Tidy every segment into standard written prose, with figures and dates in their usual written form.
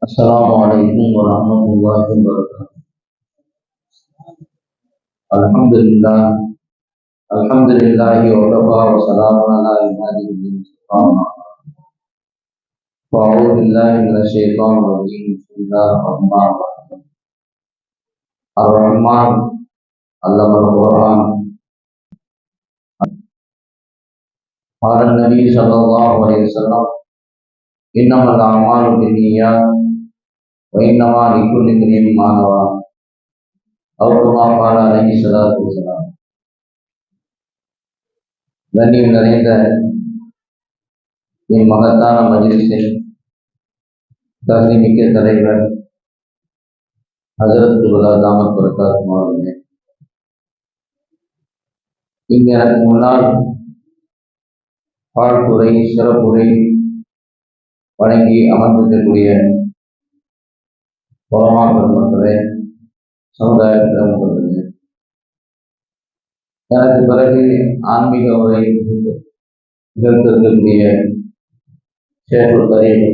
السلام عليكم ورحمة الله وبركاته. الحمد لله الحمد لله وكفى وسلام على عباده الذين اصطفى. وأعوذ بالله من الشيطان الرجيم. بسم الله الرحمن الرحيم. الرحمن علم القرآن. قال النبي صلى الله عليه وسلم: إنما الأعمال بالنيات وإنما لكل امرئ ما نوى. أو كما قال عليه الصلاة والسلام. கண்ணியம் நிறைந்த என் மகத்தான மஜ்லிஸின் தகுதிமிக்க தலைவர் ஹஜரத் தாமத் பரக்காத்தும் அவர்களே, இங்கு எனக்கு முன்னால் பாழ்துறை சிறப்புரை வழங்கி அமர்ந்திருக்கக்கூடிய உலமா பெருமக்களே, சமுதாய பிரமுகர்களே, எனக்கு பிறகு ஆன்மீக உரை நிகழ்த்திருக்கக்கூடிய ஷேகுல் கரீம்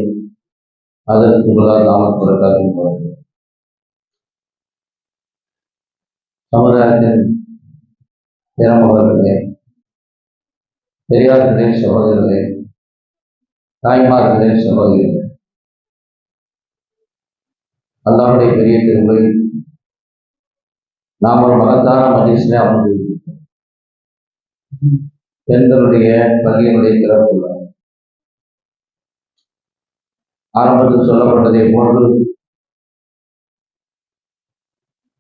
ஹஜரத் தாமத் பரக்காத்தும் அவர்கள், சமுதாயத்தின் பிரமுகர்களே, பெரியார்களே, சகோதரர்களே, தாய்மார்களே, சகோதரிகளே, அல்லாஹ்வுடைய பெரிய திரும்பை நாம் ஒரு மகத்தான மஜ்லிஸிலே அமர்ந்திருக்கிறோம். பெண்களுடைய பள்ளியினுடைய திறப்பு ஆரம்பத்தில் சொல்லப்பட்டதை போன்று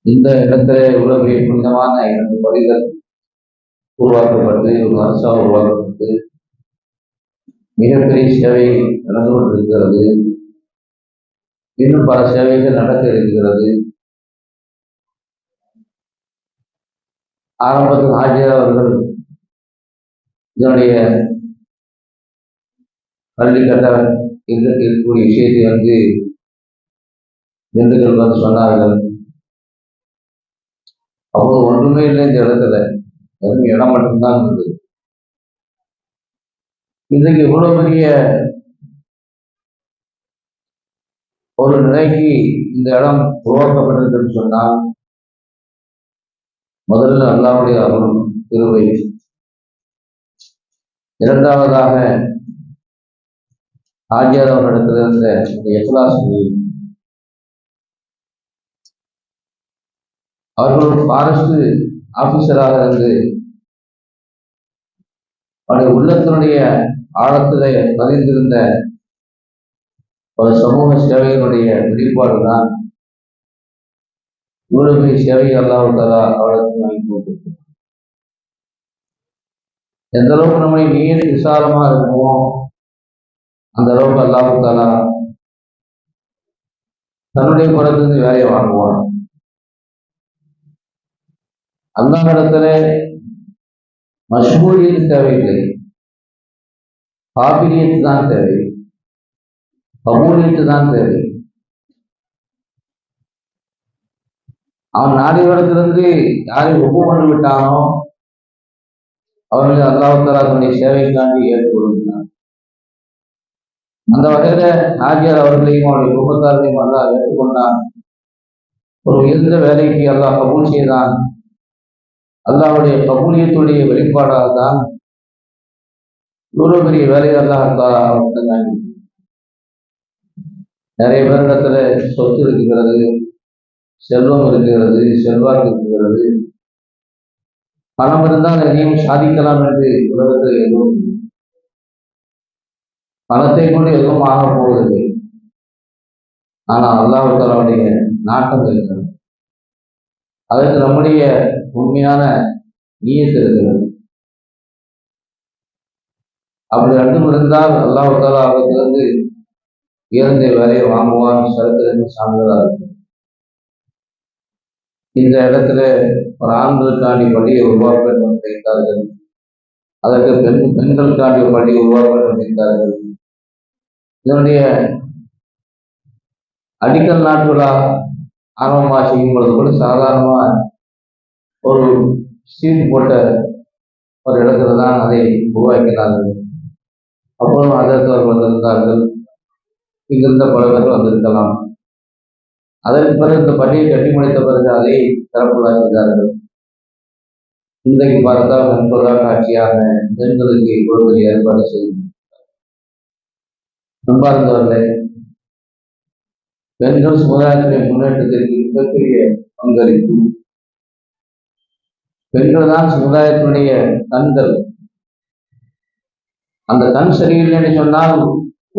இந்த இடத்திலே உலகிலே புனிதமான 2 பள்ளிகள் உருவாக்கப்பட்டு ஒரு அரசா உருவாக்கப்பட்டு மிகப்பெரிய சேவை நடந்து கொண்டிருக்கிறது. இன்னும் பல சேவைகள் நடக்க இருக்கிறது. ஆரம்பத்தில் ஆஜியார் அவர்கள் இதனுடைய பள்ளி கட்ட இருக்கக்கூடிய விஷயத்தை திண்டுக்கல் சொன்னார்கள். அப்போது ஒன்றுமே இல்லை இந்த இடத்துல, வெறும் இடம் மட்டும்தான் இருந்தது. இன்றைக்கு இவ்வளவு பெரிய ஒரு நிலைக்கு இந்த இடம் உருவாக்கப்பட்டிருக்குன்னு சொன்னால் முதல்ல அல்லாஹ்வுடைய அருள் கிருபை, இரண்டாவதாக ஆஜியார் அவரிடத்துல இருந்த இஹ்லாஸ். அவர்கள் ஒரு ஃபாரஸ்ட் ஆபீசராக இருந்து அவருடைய உள்ளத்தினுடைய ஆழத்திலே பதிந்திருந்த ஒரு சமூக சேவையினுடைய வெளிப்பாடு தான் இவ்வளவு பெரிய சேவை அல்லாஹ் தஆலா அவர்களுக்கு வாங்கி கொடுத்திருக்கிறார். எந்த அளவுக்கு நம்முடைய நீர் விசாலமா இருக்குமோ அந்த அளவுக்கு அல்லாஹ் தஆலா தன்னுடைய புறத்திலிருந்து வேலையை வாங்குவான். அல்லாஹ் இடத்துல மஷ்ஹூரியத் தேவையில்லை, காபிலியத்து தான் தேவை, கபூலியத்து தான் தேவை. அவன் நாடிவரத்திலிருந்து யாரை ஒப்பு கொண்டு விட்டானோ அவர்கள் அல்லாஹ் தஆலா தன்னுடைய சேவைக்காண்டி ஏற்றுக்கொள்கிறான். அந்த வகையில ஆஜியார் அவர்களையும் அவருடைய குடும்பத்தார்களையும் அல்லாஹ் ஏற்றுக்கொண்டான். ஒரு உயர்ந்த வேலைக்கு அல்லாஹ் கபூல் செய்தான். அல்லாஹ்வுடைய கபூலியத்துடைய வெளிப்பாடாக தான் இவ்வளவு பெரிய வேலையை அல்லாஹ் தஆலா. நிறைய பேரிடத்துல சொத்து இருக்கிறது, செல்வம் இருக்கிறது, செல்வாக்கு இருக்கிறது, பணம் இருந்தால் எதையும் சாதிக்கலாம் என்று உலகத்தில் எதுவும், பணத்தை கொண்டு எதுவும் ஆக போவதில்லை. ஆனால் அல்லாஹ் தஆலாவுடைய நாட்டம் இருக்கிறது. அதற்கு நம்முடைய உண்மையான நியத்து இருக்கிறது. அப்படி ரெண்டும் இருந்தால் அல்லாஹ் தஆலா அவற்றிலிருந்து உயர்ந்த வேலையை வாங்குவான். சரித்திரங்கள் சார்ந்ததாக இருக்கும். இந்த இடத்துல ஒரு ஆண்களுக்காண்டி பள்ளியை உருவாக்க நினைத்தார்கள். அதற்கு பெண்களுக்காண்டி ஒரு பள்ளியை உருவாக்க நினைத்தார்கள். இதனுடைய அடிக்கல் நாட்களா ஆரம்பமாக செய்யும் பொழுது கூட சாதாரணமாக ஒரு சீட் போட்ட ஒரு இடத்துல தான் அதை உருவாக்கினார்கள். அப்புறம் அதற்கு அவர்கள் வந்திருந்தார்கள். இங்கிருந்த பல பேர் வந்திருக்கலாம். அதற்கு பிறகு இந்த பள்ளியை கட்டி முடித்த பிறகு அதை சிறப்புதான் செய்தார்கள். இன்றைக்கு பார்த்தால் நண்பர்களாக காட்சியாக பெண்களுக்கு பொருட்கள் ஏற்பாடு செய்து நம்பார்ந்தவர்களே, பெண்கள் சமுதாயத்தினுடைய முன்னேற்றத்திற்கு மிகப்பெரிய பங்களிப்பு. பெண்கள் தான் சமுதாயத்தினுடைய கண்கள். அந்த கண் சரியில்லை என்று சொன்னால்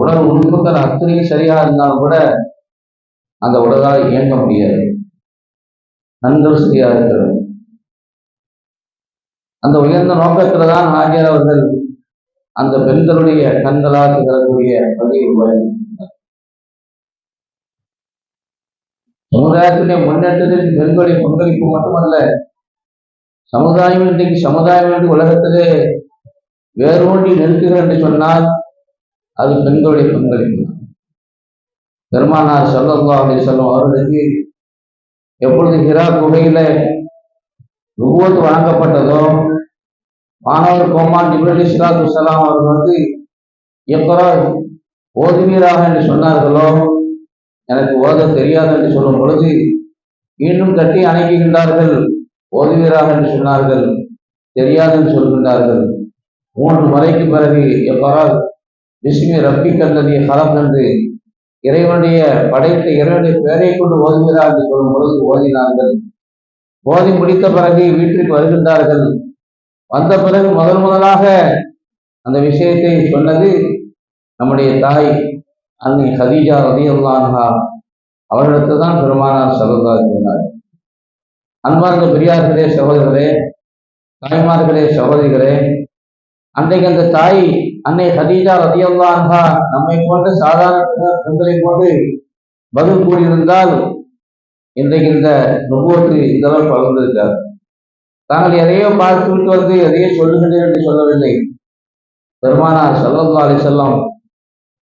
உடல் உறுப்புகள் அத்தனையும் சரியா இருந்தாலும் கூட அந்த உடலால் இயங்க முடியாது. கண்கள் சரியா இருக்கிறது. அந்த உயர்ந்த நோக்கத்துல தான் ஆகியார் அவர்கள் அந்த பெண்களுடைய கண்களால் திகழக்கூடிய பள்ளியை உருவாக்கினார். சமுதாயத்துடைய முன்னேற்றத்திற்கு பெண்களுடைய பங்களிப்பு மட்டுமல்ல, சமுதாயம் இன்றைக்கு சமுதாயம் என்று உலகத்திலே வேரூன்றி நிற்கிறது என்று சொன்னால் அது பெண்களுடைய பங்களிப்பு. பெருமானார் ஸல்லல்லாஹு அலைஹி வஸல்லம் அவர்களுக்கு எப்பொழுது ஹிரா குகையில நுபுவத் வழங்கப்பட்டதோ, மாணவர் கோமான் ஜிப்ரீல் அலைஹிஸ்ஸலாத்து வஸ்ஸலாம் அவர்கள் வந்து இக்ரா ஓதுவீராக என்று சொன்னார்களோ, எனக்கு ஓத தெரியாது என்று சொல்லும் பொழுது மீண்டும் தட்டி அணைக்கின்றார்கள். ஓதுவீராக என்று சொன்னார்கள், தெரியாது என்று சொல்கின்றார்கள். 3 முறைக்கு பிறகு இக்ரா பிஸ்மி ரப்பிக்க அல்லதீ ஹலக் என்று இறைவனுடைய படைத்த இறைவனுடைய பெயரை கொண்டு ஓதுகிறார் என்று சொல்லும் பொழுது ஓதினார்கள். ஓதி முடித்த பிறகு வீட்டிற்கு வருகின்றார்கள். வந்த பிறகு முதலாக அந்த விஷயத்தை சொன்னது நம்முடைய தாய் அன்னை ஹதீஜா ரலியல்லாஹு அன்ஹா அவர்களுக்கு தான் பெருமானார் ஸல்லல்லாஹு அலைஹி வஸல்லம். அன்பார்ந்த பெரியார்களே, சகோதரர்களே, தாய்மார்களே, சகோதரிகளே, அன்றைக்கு அந்த தாய் அன்னை ஹதீஜா ரலியல்லாஹு அன்ஹா நம்மை போன்ற சாதாரண பெண்களை போன்று பதில் கூறியிருந்தால் இன்றைக்கு இந்த நுபுவத்து இதெல்லாம் வளர்ந்திருக்கார். தாங்கள் எதையோ பார்த்து விட்டு வந்து எதையோ சொல்லுகின்றேன் என்று சொல்லவில்லை. பெருமானார் ஸல்லல்லாஹு அலைஹி வஸல்லம்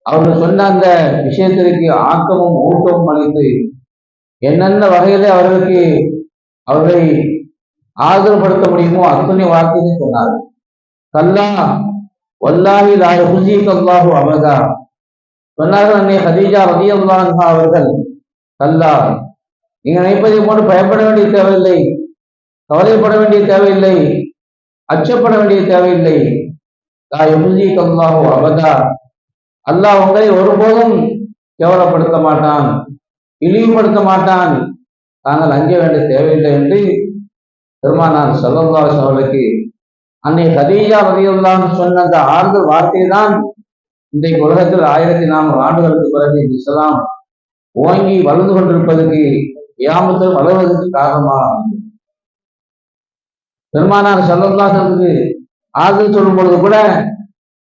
அவர்கள் சொன்ன அந்த விஷயத்திற்கு ஆக்கமும் ஊக்கமும் அளித்து என்னென்ன வகையிலே அவர்களை ஆதரவுபடுத்த முடியுமோ அத்தனை வார்த்தையை சொன்னார். கல்லா வல்லாஹி லா யுஹ்ஸீக அல்லாஹு அபதா சொன்னார்கள் அன்னை ஹதீஜா ரலியல்லாஹு அன்ஹா அவர்கள். கல்லா, நீங்க நினைப்பதை போன்று பயப்பட வேண்டிய தேவையில்லை, கவலைப்பட வேண்டிய தேவையில்லை, அச்சப்பட வேண்டிய தேவையில்லை. லா யுஹ்ஸீக அல்லாஹு அபதா, அல்லாஹ் உங்களை ஒருபோதும் கேவலப்படுத்த மாட்டான், இழிவுபடுத்த மாட்டான், தாங்கள் அஞ்ச வேண்டிய தேவையில்லை என்று பெருமானார் ஸல்லல்லாஹு அலைஹி வஸல்லுக்கு அன்னை ஹதீஜா ரலியல்லாஹு அன்ஹா சொன்ன அந்த ஆறுதல் வார்த்தை தான் இன்றைக்கு உலகத்தில் 1400 ஆண்டுகளுக்கு பிறகு இஸ்லாம் ஓங்கி வளர்ந்து கொண்டிருப்பதற்கு, கியாமத்தில் வளர்வதற்கு காரணமாக பெருமானார் ஸல்லல்லாஹு அலைஹி வஸல்லுக்கு ஆறுதல் சொல்லும் பொழுது கூட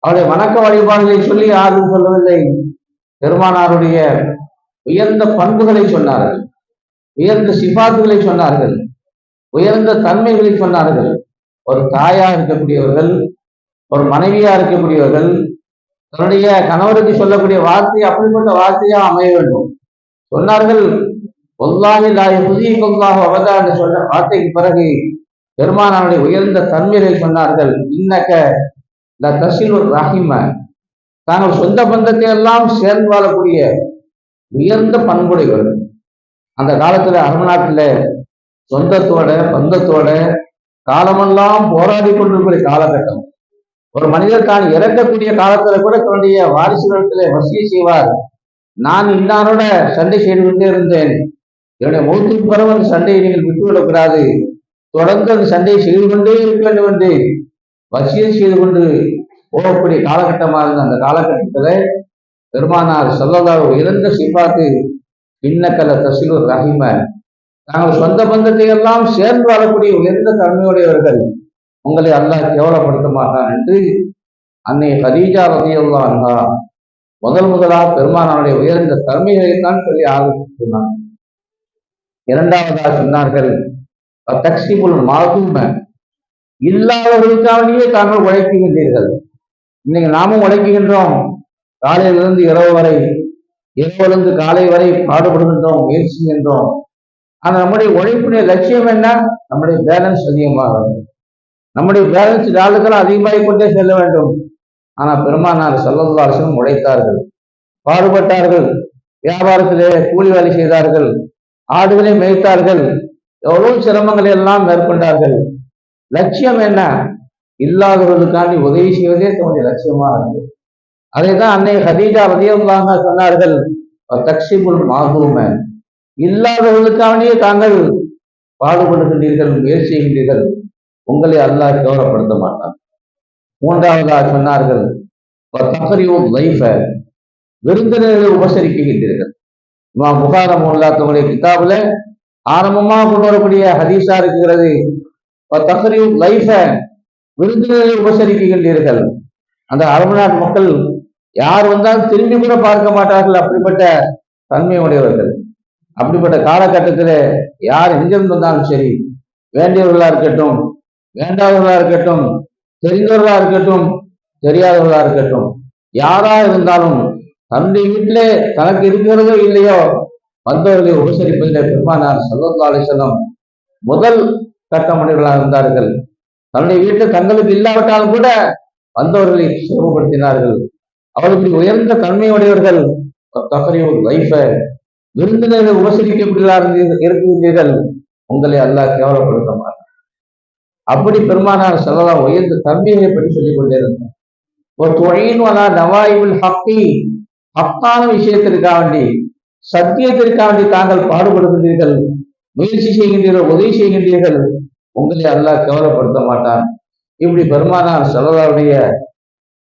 அவருடைய வணக்க வழிபாடுகளை சொல்லி ஆறுதல் சொல்லவில்லை. பெருமானாருடைய உயர்ந்த பண்புகளை சொன்னார்கள், உயர்ந்த சிபாத்துகளை சொன்னார்கள், உயர்ந்த தன்மைகளை சொன்னார்கள். ஒரு தாயா இருக்கக்கூடியவர்கள், ஒரு மனைவியா இருக்கக்கூடியவர்கள் தன்னுடைய கணவருக்கு சொல்லக்கூடிய வார்த்தை அப்படிப்பட்ட வார்த்தையா அமைய வேண்டும். சொன்னார்கள், வல்லாஹி லா யுஹ்ஸீக அல்லாஹு அபதா என்று சொன்ன வார்த்தைக்கு பிறகு பெருமானாருடைய உயர்ந்த தன்மைகளை சொன்னார்கள். இன்னக லதஸிலு ரஹிம, தாங்கள் சொந்த பந்தத்தை எல்லாம் சேர்ந்து வாழக்கூடிய உயர்ந்த பண்புடையவர்கள். அந்த காலத்துல அரபு சொந்தத்தோட பந்தத்தோட காலமெல்லாம் போராடி கொண்டிருக்கிற காலகட்டம். ஒரு மனிதர் தான் இறக்கக்கூடிய காலத்துல கூட தன்னுடைய வாரிசுகளிடத்திலே வசிய செய்வார். நான் இன்னாரோட சண்டை செய்து கொண்டே இருந்தேன், என்னுடைய மௌத்துக்கு பிறகு அந்த சண்டையை நீங்கள் விட்டுவிடக்கூடாது, தொடர்ந்து அந்த சண்டையை செய்து கொண்டே இருக்க வேண்டும் என்று வசியம் செய்து கொண்டு போகக்கூடிய காலகட்டமாக இருந்த அந்த காலகட்டத்துல பெருமானார் ஸல்லல்லாஹு இறந்த சிபாத்து இன்னக லதஸிலு ரஹிம, நாங்கள் சொந்த பந்தத்தை எல்லாம் சேர்ந்து வாழக்கூடிய உயர்ந்த தன்மையுடையவர்கள், உங்களை அல்லாஹ் கேவலப்படுத்த மாட்டான் என்று அன்னை ஹதீஜா ரலியல்லாஹு அன்ஹா முதலாக பெருமானாருடைய உயர்ந்த தன்மைகளைத்தான் சொல்லி ஆரம்பித்துள்ளார். இரண்டாவதாக சொன்னார்கள், தக்ஸிபுல் மாதும, இல்லாதவர்களுக்காகவே தாங்கள் உழைக்குகின்றீர்கள். இன்னைக்கு நாமும் உழைக்குகின்றோம், காலையிலிருந்து இரவு வரை, இரவிலிருந்து காலை வரை பாடுபடுகின்றோம், முயற்சி செய்கின்றோம். ஆனா நம்முடைய உழைப்புடைய லட்சியம் என்ன? நம்முடைய பேலன்ஸ் அதிகமாக வேண்டும், நம்முடைய பேலன்ஸ் டாலர்கள் அதிகமாகிக் கொண்டே செல்ல வேண்டும். ஆனா பெருமானார் ஸல்லல்லாஹு அலைஹி வஸல்லம் உழைத்தார்கள். பாடுபட்டார்கள், வியாபாரத்திலே கூலி வேலை செய்தார்கள், ஆடுகளை மேய்த்தார்கள், எவ்வளவு சிரமங்களை எல்லாம் மேற்கொண்டார்கள். லட்சியம் என்ன? இல்லாதவர்களுக்காண்டி உதவி செய்வதே தன்னுடைய லட்சியமா இருந்தது. அதை தான் அன்னை ஹதீஜா ரலியல்லாஹு சொன்னார்கள், தக்ஷிபுல் மாதூம, இல்லாதவர்களுக்காண்டியே தாங்கள் பாடுபடுகின்றீர்கள், முயற்சி செய்கின்றீர்கள், உங்களை அல்லாஹ் கௌரவப்படுத்த மாட்டான். மூன்றாவதாக சொன்னார்கள், விருந்தினர்களை உபசரிக்கின்றீர்கள். புகாரம் தன்னுடைய கிதாபுல ஆரம்பமாக கொண்டு வரக்கூடிய ஹதீஸா இருக்கிறது, விருந்தினர்களை உபசரிக்கின்றீர்கள். அந்த அரபு நாட்டு மக்கள் யார் வந்தாலும் திரும்பி கூட பார்க்க மாட்டார்கள், அப்படிப்பட்ட தன்மை உடையவர்கள். அப்படிப்பட்ட காலகட்டத்தில் யார் எங்கிருந்து வந்தாலும் சரி, வேண்டியவர்களா இருக்கட்டும், வேண்டாதவர்களா இருக்கட்டும், தெரிந்தவர்களா இருக்கட்டும், தெரியாதவர்களா இருக்கட்டும், யாரா இருந்தாலும் தன்னுடைய வீட்டிலே தனக்கு இருக்கிறதோ இல்லையோ வந்தவர்களை உபசரிப்பதில் பெருமானார் ஸல்லல்லாஹு அலைஹி வஸல்லம் முதல் கட்டமனிதர்களாக இருந்தார்கள். தன்னுடைய வீட்டில் தங்களுக்கு இல்லாவிட்டாலும் கூட வந்தவர்களை சிரமப்படுத்தினார்கள். அவர்களுக்கு உயர்ந்த தன்மையுடையவர்கள். விருந்தினர்கள் உபசரிக்கப்பட்டீர்கள் இருக்கின்றீர்கள், உங்களை அல்லாஹ் கேவலப்படுத்த மாட்டார். அப்படி பெருமானார் ஸல்லல்லாஹு உயர்ந்த தன்மையை பற்றி சொல்லிக் கொண்டே இருந்தார். ஒரு துணையின் வலா நவாயிபுல் ஹக்கி, ஹக்கான விஷயத்திற்காக வேண்டி, சத்தியத்திற்காக வேண்டி தாங்கள் பாடுபடுகின்றீர்கள், முயற்சி செய்கின்றீர்கள், உதவி செய்கின்றீர்கள், உங்களை அல்லாஹ் கேவலப்படுத்த மாட்டான். இப்படி பெருமானார் ஸல்லல்லாஹுடைய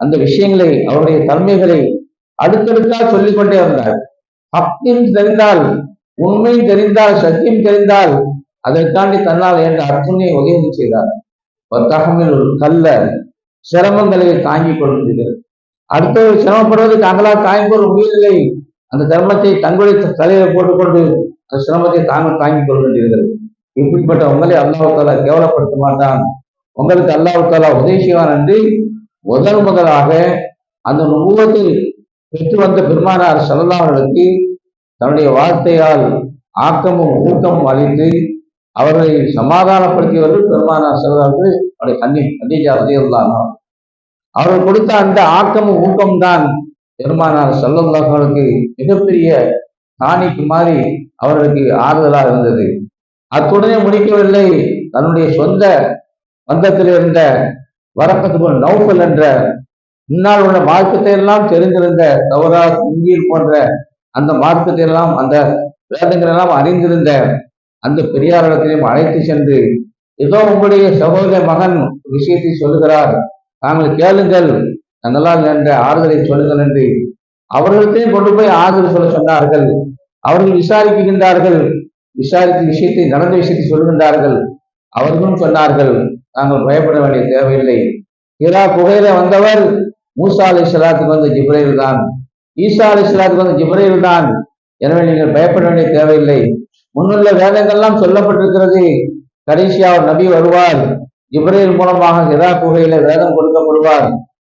அந்த விஷயங்களை, அவருடைய தன்மைகளை அடுத்தடுத்தாக சொல்லிக்கொண்டே வந்தார். ஹக்கின் தெரிந்தால், உண்மை தெரிந்தால், சத்தியம் தெரிந்தால் அதற்காண்டி தன்னால் என்ற அர்த்தனை உதவி செய்தார். தகமில் ஒரு கல்ல சிரமங்களை தாங்கிக் கொள்கின்றீர்கள். அடுத்தவர் சிரமப்படுவது தாங்களால் தாங்கிக் கொள்ள முடியவில்லை, அந்த சிரமத்தை தங்களுடைய தலையில போட்டுக்கொண்டு அந்த சிரமத்தை தாங்கிக் கொள்கின்றீர்கள். இப்படிப்பட்ட உங்களை அல்லாஹ் தஆலா கேவலப்படுத்த மாட்டான், உங்களுக்கு அல்லாஹ் தஆலா உதவி செய்வான் என்று முதலாக அந்த நுபுவத்தை பெற்று வந்த பெருமானார் ஸல்லல்லாஹு அலைஹி வஸல்லம் தன்னுடைய வார்த்தையால் ஆக்கமும் ஊக்கமும் அளித்து அவர்களை சமாதானப்படுத்தியவர்கள் பெருமானார் ஸல்லல்லாஹு அலைஹி வஸல்லம் அவருடைய கதீஜா ரலியல்லாஹு அன்ஹா. அவர்கள் கொடுத்த அந்த ஆக்கமும் ஊக்கம் தான் பெருமானார் ஸல்லல்லாஹு அலைஹி வஸல்லம் மிகப்பெரிய காணிக்கு மாறி அவர்களுக்கு ஆறுதலாக இருந்தது. அத்துடனே முடிக்கவில்லை, தன்னுடைய சொந்த வந்தத்தில் இருந்த வரக்கத்து நௌஃபல் என்ற முன்னால் உள்ள மார்க்கத்தை எல்லாம் தெரிந்திருந்த தௌராத், இன்ஜீல் போன்ற அந்த மார்க்கத்தை எல்லாம், அந்த வேதங்கள் எல்லாம் அறிந்திருந்த அந்த பெரியாரிடத்திலையும் அழைத்து சென்று, ஏதோ உங்களுடைய சகோதர மகன் விஷயத்தை சொல்லுகிறார், தாங்கள் கேளுங்கள், தங்களால் என்ற ஆறுதலை சொல்லுங்கள் என்று அவர்களுக்கையும் கொண்டு போய் ஆறுதல் சொல்ல சொன்னார்கள். அவர்கள் விசாரிக்கின்றார்கள், விசாரித்த விஷயத்தை, நடந்த விஷயத்தை சொல்கின்றார்கள். அவர்களும் சொன்னார்கள், நாங்கள் பயப்பட வேண்டிய தேவையில்லை, ஹிரா குகையில வந்தவர் மூசா அலைஹிஸ்ஸலாத்துக்கு வந்த ஜிப்ரீல் தான், ஈசா அலைஹிஸ்ஸலாத்துக்கு வந்த ஜிப்ரீல் தான், எனவே நீங்கள் பயப்பட வேண்டிய தேவையில்லை. முன்னுள்ள வேதங்கள்லாம் சொல்லப்பட்டிருக்கிறது, கடைசியா ஒரு நபி வருவார், ஜிப்ரீல் மூலமாக ஹிரா குகையில வேதம் கொடுக்கப்படுவார்,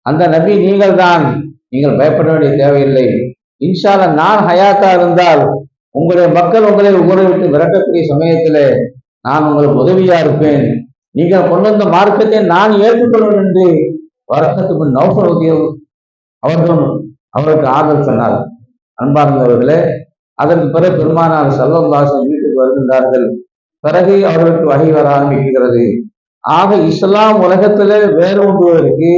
அந்த நபி நீங்கள் தான், நீங்கள் பயப்பட வேண்டிய தேவையில்லை. இன்ஷா அல்லாஹ் நான் ஹயாத்தா இருந்தால் உங்களுடைய மக்கள் உங்களை ஊரை விட்டு விரட்டக்கூடிய சமயத்திலே நான் உங்களுக்கு உதவியா இருப்பேன், நீங்கள் கொண்டு வந்த மார்க்கத்தை நான் ஏற்றுக்கொள்வேன் என்று வரக்கத்து நௌஃபல் அவர்களும் அவருக்கு ஆறுதல் சொன்னார். அன்பார்ந்தவர்களே, அதற்கு பிறகு பெருமானார் ஸல்லல்லாஹு அலைஹி வஸல்லம் வீட்டுக்கு வருகின்றார்கள். பிறகு அவர்களுக்கு வகை வர ஆரம்பிக்கிறது. ஆக இஸ்லாம் உலகத்துல வேரூன்றுவதற்கு,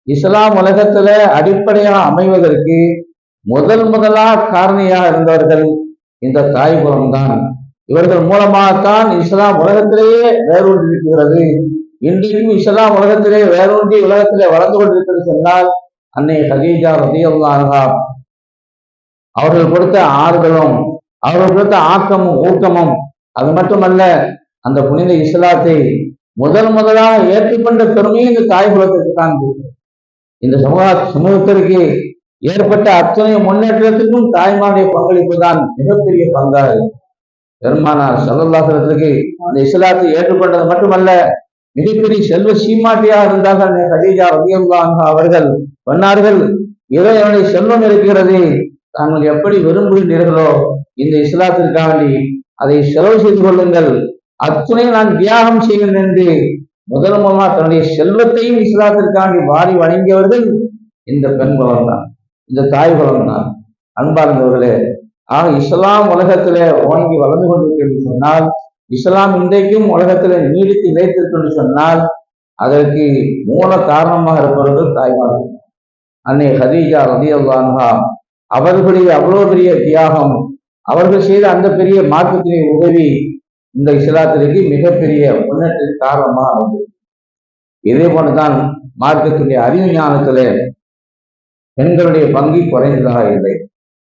இஸ்லாம் உலகத்துல அடிப்படையாக அமைவதற்கு முதலாக காரணியாக இருந்தவர்கள் இந்த தாய்புரம் தான். இவர்கள் மூலமாகத்தான் இஸ்லாம் உலகத்திலேயே வேரூன்றிருக்கிறது. இன்றைக்கும் இஸ்லாம் உலகத்திலே வேரூன்றி உலகத்திலே வளர்ந்து கொண்டிருக்கிறது சொன்னால் அன்னை ஹதீஜா ரலியல்லாஹு அன்ஹா அவர்கள் கொடுத்த ஆறுதலும், அவர்கள் கொடுத்த ஆக்கமும் ஊக்கமும், அது மட்டுமல்ல, அந்த புனித இஸ்லாத்தை முதலாக ஏற்றுக்கொண்ட பெருமையும் இந்த தாய்புரத்திற்கு தான். இந்த சமூகத்திற்கு ஏற்பட்ட அத்தனை முன்னேற்றத்திற்கும் தாய்மாருடைய பங்களிப்பு தான் மிகப்பெரிய பங்காறு. பெருமானார் ஸல்லல்லாஹு அலைஹி வஸல்லம் அந்த இஸ்லாத்தை ஏற்றுக்கொண்டது மட்டுமல்ல, மிகப்பெரிய செல்வ சீமாட்டியாக இருந்தார்கள் கதீஜா ரலியல்லாஹு அன்ஹா. அவர்கள் சொன்னார்கள், இறைவனுடைய செல்வம் இருக்கிறது, தாங்கள் எப்படி விரும்புகின்றீர்களோ இந்த இஸ்லாத்திற்காண்டி அதை செலவு செய்து கொள்ளுங்கள், அத்துணையும் நான் தியாகம் செய்வேன் என்று முதலமாக தன்னுடைய செல்வத்தையும் இஸ்லாத்திற்காண்டி வாரி வணங்கியவர்கள் இந்த பெண் குலம் தான், இந்த தாய் குலம் தான். அன்பார்ந்தவர்களே, ஆக இஸ்லாம் உலகத்திலே ஓங்கி வளர்ந்து கொண்டிருக்கிறது சொன்னால், இஸ்லாம் இன்றைக்கும் உலகத்திலே நீடித்து நிலைத்திருக்கு சொன்னால் அதற்கு மூல காரணமாக இருப்பவர்கள் தாய்மார்கள். அன்னை ஹதீஜா ரலியல்லாஹு அன்ஹா அவர்களுடைய அவ்வளவு பெரிய தியாகம், அவர்கள் செய்த அந்த பெரிய மார்க்கத்தினை உதவி இந்த இஸ்லாத்திற்கு மிகப்பெரிய முன்னேற்றத்திற்கு காரணமாக அமைந்தது. இதே போன்றுதான் மார்க்கத்தினுடைய அறிவு ஞானத்திலே பெண்களுடைய பங்கு குறைந்ததாக இல்லை.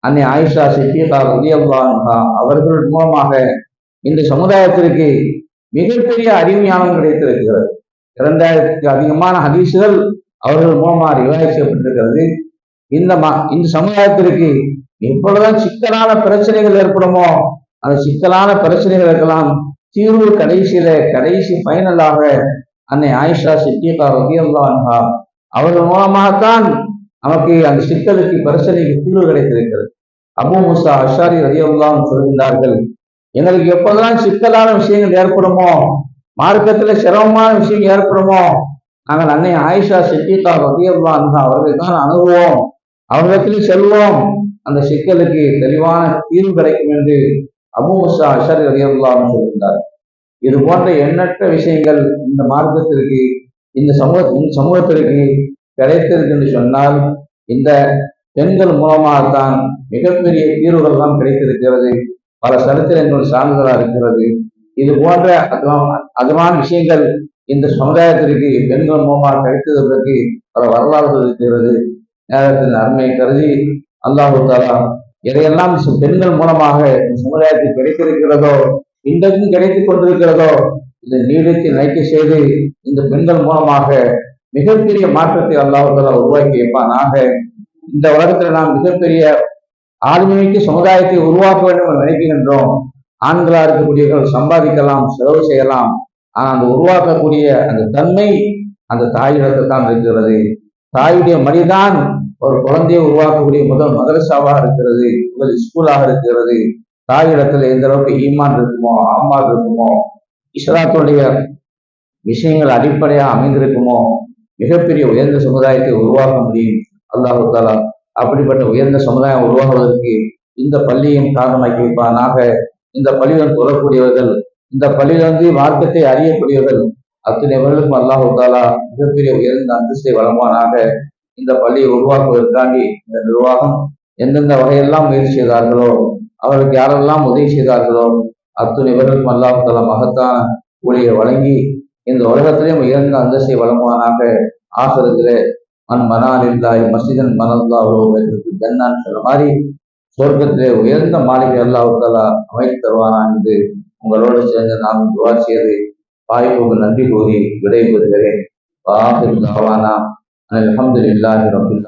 அன்னை ஆயிஷா சித்திகா ரலியல்லாஹு அன்ஹா அவர்கள் மூலமாக இந்த சமுதாயத்திற்கு மிகப்பெரிய அறிவு ஞானம் கிடைத்திருக்கிறது. 2000க்கு அதிகமான ஹதீசுகள் அவர்கள் மூலமாக ரிவாயத் செய்யப்பட்டிருக்கிறது. இந்த சமுதாயத்திற்கு எப்பொழுதுதான் சிக்கலான பிரச்சனைகள் ஏற்படுமோ அந்த சிக்கலான பிரச்சனைகளுக்கெல்லாம் தீர்வு கடைசி ஃபைனலாக அன்னை ஆயிஷா சித்திகா ரலியல்லாஹு அன்ஹா அவர்கள் மூலமாகத்தான் நமக்கு அந்த சிக்கலுக்கு பிரச்சனைக்கு தீர்வு கிடைத்திருக்கிறது. அபூ மூஸா அஷ்அரி ரலியல்லாஹு அன்ஹு சொல்கின்றார்கள், எங்களுக்கு எப்போதெல்லாம் சிக்கலான விஷயங்கள் ஏற்படுமோ, மார்க்கத்துல சிரமமான விஷயம் ஏற்படுமோ, நாங்கள் அன்னை ஆயிஷா சித்திகா ரலியல்லாஹு அன்ஹா அவர்களை தான் அணுகுவோம், அவர்களிடத்தில் செல்வோம், அந்த சிக்கலுக்கு தெளிவான தீர்வு கிடைக்கும் என்று அபூ மூஸா அஷ்அரி ரலியல்லாஹு அன்ஹு சொல்கின்றார். இது போன்ற எண்ணற்ற விஷயங்கள் இந்த மார்க்கத்திற்கு இந்த சமூகத்திற்கு கிடைத்திருக்கு என்று சொன்னால் இந்த பெண்கள் மூலமாகத்தான் மிகப்பெரிய தீர்வுகள் எல்லாம் கிடைத்திருக்கிறது. பல சரித்திரங்கள் சான்றுகளாக இருக்கிறது. இது போன்ற அதுமான விஷயங்கள் இந்த சமுதாயத்திற்கு பெண்கள் மூலமாக கிடைத்ததற்கு பல வரலாறுகள் இருக்கிறது. நேரத்தின் அருமை கருதி அல்லாஹு தஆலா எதையெல்லாம் பெண்கள் மூலமாக இந்த சமுதாயத்தில் கிடைத்திருக்கிறதோ, இன்றைக்கும் கிடைத்துக் கொண்டிருக்கிறதோ, இதை நீடித்து நிலைக்க செய்து இந்த பெண்கள் மூலமாக மிகப்பெரிய மாற்றத்தை அல்லாஹு தஆலா உருவாக்கி வைப்பானாக. இந்த உலகத்தில் நாம் மிகப்பெரிய ஆளுமைக்கு சமுதாயத்தை உருவாக்க வேண்டும் என்று நினைக்கின்றோம். ஆண்களா இருக்கக்கூடியவர்கள் சம்பாதிக்கலாம், செலவு செய்யலாம். ஆனால் அந்த உருவாக்கக்கூடிய அந்த தன்மை அந்த தாயிடத்தில் தான் இருக்கிறது. தாயுடைய மடிதான் ஒரு குழந்தையை உருவாக்கக்கூடிய முதல் மதரசாவாக இருக்கிறது, முதல் ஸ்கூலாக இருக்கிறது. தாயிடத்தில் எந்த அளவுக்கு ஈமான் இருக்குமோ, ஆமால் இருக்குமோ, இஸ்லாத்துடைய விஷயங்கள் அடிப்படையாக அமைந்திருக்குமோ, மிகப்பெரிய உயர்ந்த சமுதாயத்தை உருவாக்க முடியும். அல்லாஹு தஆலா அப்படிப்பட்ட உயர்ந்த சமுதாயம் உருவாகுவதற்கு இந்த பள்ளியும் காரணமாக்கி வைப்பானாக. இந்த பள்ளியுடன் தொடரக்கூடியவர்கள், இந்த பள்ளியிலிருந்து மார்க்கத்தை அறியக்கூடியவர்கள் அத்தனை பேர்களுக்கும் அல்லாஹு தஆலா மிகப்பெரிய உயர்ந்த அந்தஸ்தை வழங்குவானாக. இந்த பள்ளியை உருவாக்குவதற்காண்டி இந்த நிர்வாகம் எந்தெந்த வகையெல்லாம் முயற்சி செய்தார்களோ, அவர்களுக்கு யாரெல்லாம் உதவி செய்தார்களோ அத்துணை பேர்களுக்கும் அல்லாஹு தஆலா மகத்தான கூலியை வழங்கி இந்த உலகத்திலேயும் உயர்ந்த அந்தஸ்தை வழங்குவானாக. ஆகிரத்திலே மனாலில்லாஹி மஸ்ஜிதன் மனல்லாஹு ஜன்னான்னு சொல்ற மாதிரி சொர்க்கத்திலே உயர்ந்த மாளிகை அல்லாஹ் தஆலா அமைத்து தருவானா என்று உங்களோடு சேர்ந்து நான் துஆ செய்து வாய்ப்புக்கு நன்றி கூறி விடைபெறுகிறேன். வாஹிரு தஅவானா அல்ஹம்துலில்லாஹி ரப்பில்